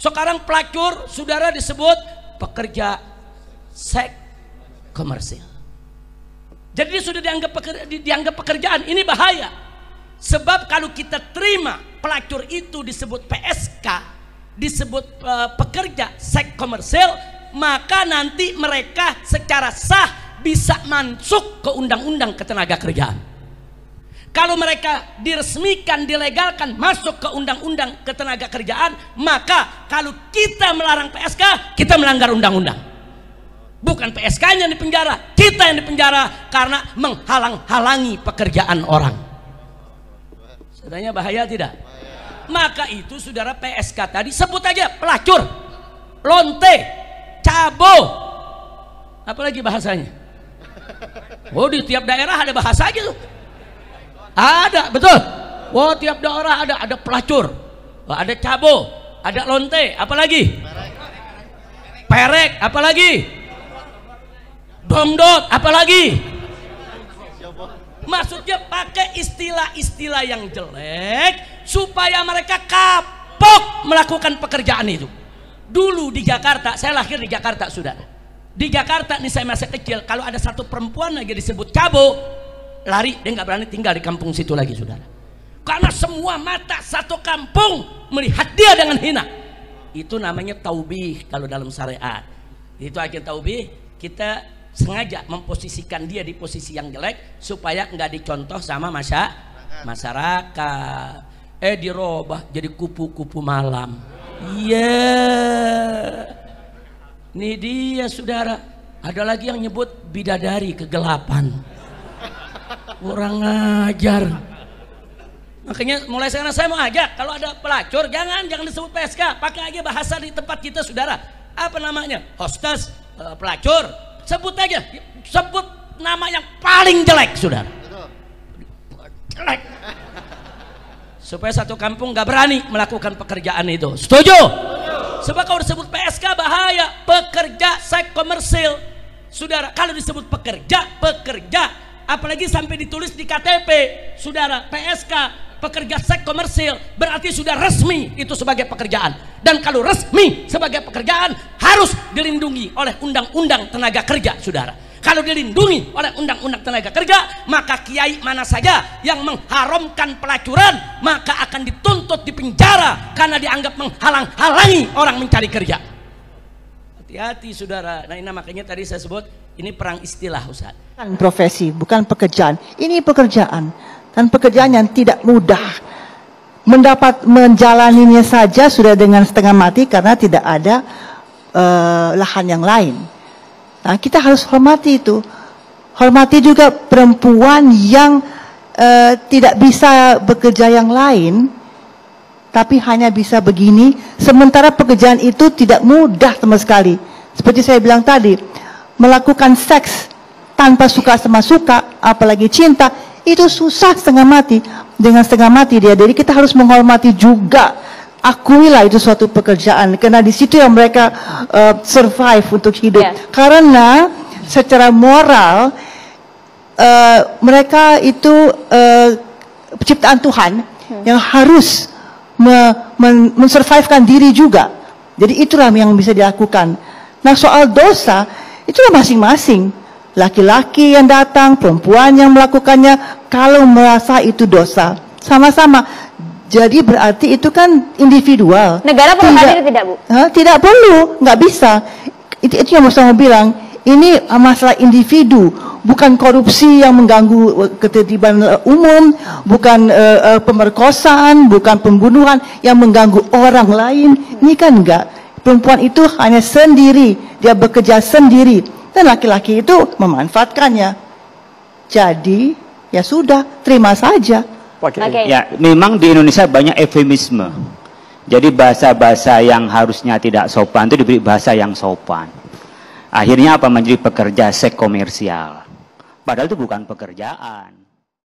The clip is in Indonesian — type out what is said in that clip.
Sekarang pelacur, saudara, disebut pekerja seks komersil. Jadi dia sudah dianggap pekerjaan. Ini bahaya. Sebab kalau kita terima pelacur itu disebut PSK, disebut pekerja seks komersil, maka nanti mereka secara sah bisa masuk ke undang-undang ketenagakerjaan. Kalau mereka diresmikan, dilegalkan, masuk ke undang-undang ketenagakerjaan, maka kalau kita melarang PSK, kita melanggar undang-undang. Bukan PSK-nya yang dipenjara, kita yang dipenjara karena menghalang-halangi pekerjaan orang. Saudaranya bahaya tidak? Maka itu saudara, PSK tadi sebut aja pelacur, lonte, cabo, apalagi bahasanya. Oh, di tiap daerah ada bahasa aja tuh. Ada, betul. Oh, tiap daerah ada pelacur, ada cabo, ada lonte, apalagi? Perek, apalagi? Domdot, apalagi? Maksudnya pakai istilah-istilah yang jelek supaya mereka kapok melakukan pekerjaan itu. Dulu di Jakarta, saya lahir di Jakarta, saudara. Di Jakarta nih saya masih kecil, kalau ada satu perempuan lagi disebut cabo, lari, dia nggak berani tinggal di kampung situ lagi, saudara. Karena semua mata satu kampung melihat dia dengan hina. Itu namanya taubih kalau dalam syariat. Itu akhir taubih, kita sengaja memposisikan dia di posisi yang jelek supaya nggak dicontoh sama masyarakat. Dirobah jadi kupu-kupu malam. Nih dia, saudara. Ada lagi yang nyebut bidadari kegelapan. Kurang ajar. Makanya mulai sekarang saya mau ajak, kalau ada pelacur jangan disebut PSK, pakai aja bahasa di tempat kita, saudara. Apa namanya? Hostess, pelacur. Sebut aja, sebut nama yang paling jelek, saudara. Jelek. Supaya satu kampung gak berani melakukan pekerjaan itu. Setuju? Sebab kalau disebut PSK bahaya, pekerja seks komersil, saudara. Kalau disebut pekerja, apalagi sampai ditulis di KTP, saudara, PSK, pekerja seks komersil, berarti sudah resmi itu sebagai pekerjaan. Dan kalau resmi sebagai pekerjaan harus dilindungi oleh undang-undang tenaga kerja, saudara. Kalau dilindungi oleh undang-undang tenaga kerja, maka kiai mana saja yang mengharamkan pelacuran maka akan dituntut di penjara karena dianggap menghalang-halangi orang mencari kerja. Hati-hati, saudara. Nah, ini makanya tadi saya sebut ini perang istilah, Ustaz. Bukan profesi, bukan pekerjaan. Ini pekerjaan, dan pekerjaan yang tidak mudah. Menjalaninya saja sudah dengan setengah mati karena tidak ada lahan yang lain. Nah, kita harus hormati itu. Hormati juga perempuan yang tidak bisa bekerja yang lain, tapi hanya bisa begini. Sementara pekerjaan itu tidak mudah sama sekali. Seperti saya bilang tadi, melakukan seks tanpa suka sama suka, apalagi cinta, itu susah setengah mati. Dengan setengah mati dia. Jadi kita harus menghormati juga. Akuilah itu suatu pekerjaan, karena di situ yang mereka survive untuk hidup. Karena secara moral mereka itu ciptaan Tuhan yang harus mensurvivekan diri juga. Jadi itulah yang bisa dilakukan. Nah, soal dosa itulah masing-masing. Laki-laki yang datang, perempuan yang melakukannya, kalau merasa itu dosa, sama-sama. Jadi berarti itu kan individual. Negara perlu hadir tidak, Bu? Tidak perlu, nggak bisa. Itu yang saya mau bilang. Ini masalah individu, bukan korupsi yang mengganggu ketertiban umum, bukan pemerkosaan, bukan pembunuhan yang mengganggu orang lain. Ini kan enggak. Perempuan itu hanya sendiri, dia bekerja sendiri, dan laki-laki itu memanfaatkannya. Jadi ya sudah, terima saja. Ya, memang di Indonesia banyak eufemisme. Jadi bahasa-bahasa yang harusnya tidak sopan itu diberi bahasa yang sopan. Akhirnya apa? Menjadi pekerja seks komersial. Padahal itu bukan pekerjaan.